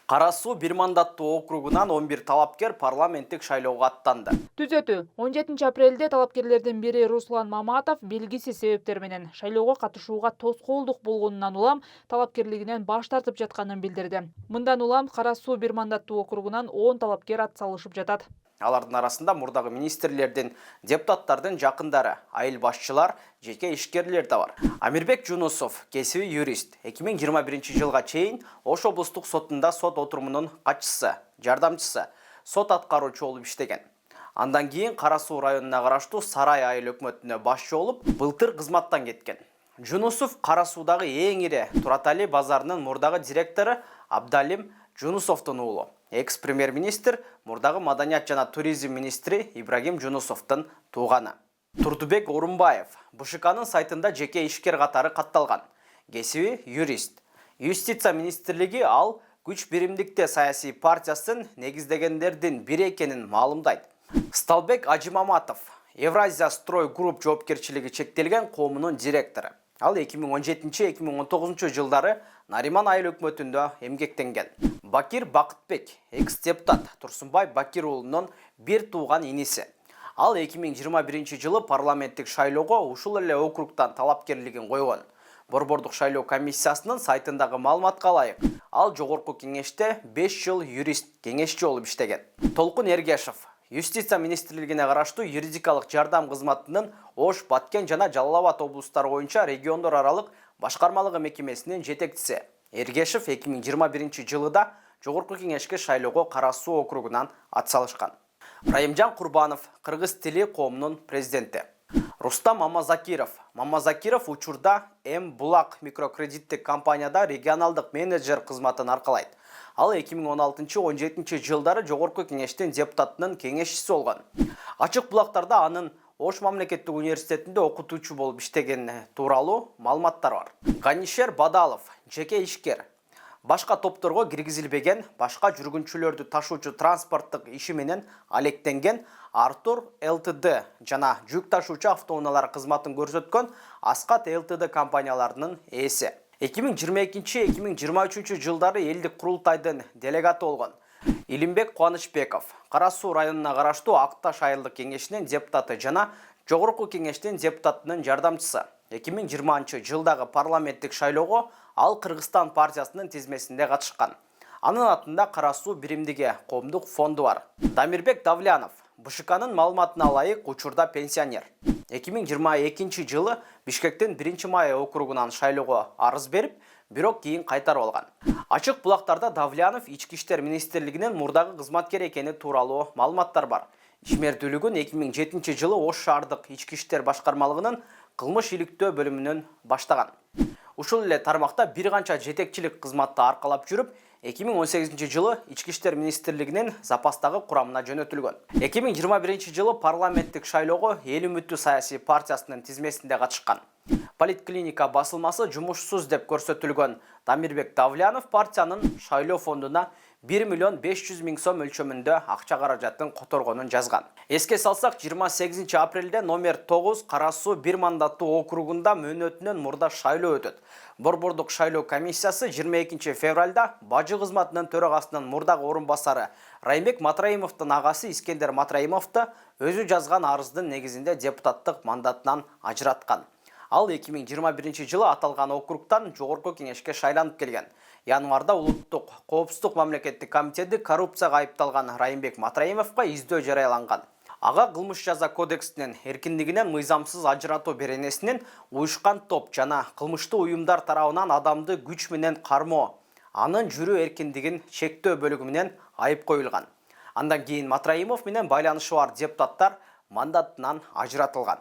Кара Суу бир мандаттуу округунан 11 талапкер парламенттик шайлоого аттанды. Түзөтүү 17 апрелде талапкерлердин бири Руслан Маматов белгисиз себептер менен шайлоого катышууга тоскоолдук болгонунан улам талапкерлигинен баш тартып жатканын билдирди. Мындан улам Кара Суу бир мандаттуу округунан 10 талапкер ат салышып жатат. Алардын арасында мурдагы министрлердин, депутаттардын жакындары, айыл башчылар, жеке ишкерлер да бар. Амирбек Жунусов, кесиби юрист, 2021 жылга чейин Ош облустук сотунда сот отурумунун катчысы, жардамчысы, сот аткаруучу болуп иштеген. Андан кийин Кара Суу районуна караштуу Сарай айыл өкмөтүнө башчы болуп, былтыр кызматтан кеткен. Жунусов Кара Суудагы эң ири Туратали базарынын мурдагы директору Абдалим Жунусовдун уулу. Экс-премьер-министр мурдагы маданият жана туризм министри Ибрагим Жунусовдун тууганы. Турдубек Орунбаев БШКнын сайтында жеке ишкер катары катталган. Кесиби юрист. Юстиция министрлиги ал күч биримдикте саясий партиясын негиздегендердин бири экенин маалымдайт. Сталбек Ажимаматов Евразия строй групп жоопкерчилиги чектелген коомунун директору. Ал 2017-2019 жылдары Нариман айыл өкмөтүндө эмгектенген. Бакир Бакытбек, экс-депутат Турсунбай Бакир уулунун бир тууган иниси. Ал 2021 жылы парламенттик шайлоого ушул эле округтан талапкерлигин койгон. Борбордук шайлоо комиссиясынын сайтындагы маалыматка ылайык, ал жогорку кеңеште 5 жыл юрист кеңешчи болуп иштеген. Толкун Эргешев Юстиция министрлигине караштуу юридикалык жардам кызматынын Ош, Баткен жана Жалал Абад облустары боюнча региондор аралык башкармалыгы мекемесинин жетекчиси. Эргешев 2021 жылыда жогорку кеңешке шайлоого Кара Суу округунан ат салышкан. Райымжан Курбанов кыргыз тили коомунун президенти. Рустам Мамазакиров учурда Булак микрокредиттик компанияда регионалдык менеджер кызматын аркалайт. Ал 2016-17 жылдары жогорку кеңештин депутатынын кеңешчиси болгон. Ачык булактарда анын Ош мамлекеттик университетинде окутуучу болуп иштеген тууралуу маалыматтар бар. Ганишер Бадалов, жеке ишкер. Башка топторго киргизилбеген, башка жүргүнчүлөрдү ташуучу транспорттук иши менен алектенген Артур ЛТД жана жүк ташуучу автоунаалар кызматын көрсөткөн Аскат ЛТД компанияларынын ээси. 2022-2023 жылдары элдик курултайдын делегаты болгон. Илимбек Кубанычбеков Кара Суу районуна караштуу Акташ айылдык кеңешинин депутаты жана жогорку кеңештин депутатынын жардамчысы. 2020 жылдагы парламенттик шайлоого ал Кыргызстан партиясынын тизмесинде катышкан. Анын атында Кара Суу биримдиги коомдук фонду бар. Дамирбек Давлянов БШКнын маалыматына ылайык учурда пенсионер. 2022 жылы Бишкектин 1-Май округунан шайлоого арыз берип, бирок кийин кайтарып алган. Ачык булактарда Давлянов ички иштер министрлигинин мурдагы кызматкер экени тууралуу маалыматтар бар. Ишмердүүлүгүн 2007 жылы Ош шаардык ички иштер башкармалыгынын кылмыш иликтөө бөлүмүнөн баштаган. Ушул эле тармакта бир канча жетекчилик кызматты аркалап жүрүп, 2018 жылы Ички иштер министрлигинин запастагы курамына жөнөтүлгөн. 2021 жылы парламенттик шайлоого Эл үмүтү саясий партиясынын тизмесинде катышкан. Политклиника басылмасы жумушсуз деп көрсөтүлгөн Дамирбек Давлянов партиянын шайлоо фондуна 1 миллион 500 миң сом өлчөмүндө акча каражатын которгонун жазган. Эске салсак, 28 апрелде номер 9 Кара Суу бир мандаттуу округунда мөөнөтүнөн мурда шайлоо өтөт. Борбордук шайлоо комиссиясы 22 февралда бажы кызматынын төрагасынын мурдагы орун басары Райымбек Матраимовдун агасы Искендер Матраимовду өзү жазган арыздын негизинде депутаттык мандатынан ажыраткан. Ал 2021 жылы аталган округтан жогорку кеңешке шайланып келген. Январда улуттук коопсуздук мамлекеттик комитети коррупцияга айыпталган Райымбек Матраимовго издөө жарыяланган. Ага кылмыш жаза кодексинин эркиндигинен мыйзамсыз ажыратуу беренесинин уюшкан топ жана кылмыштуу уюмдар тарабынан адамды күч менен кармоо, анын жүрүү эркиндигин чектөө бөлүгү менен айып коюлган. Андан кийин Матраимов менен байланышы бар депутаттар мандатынан ажыратылган.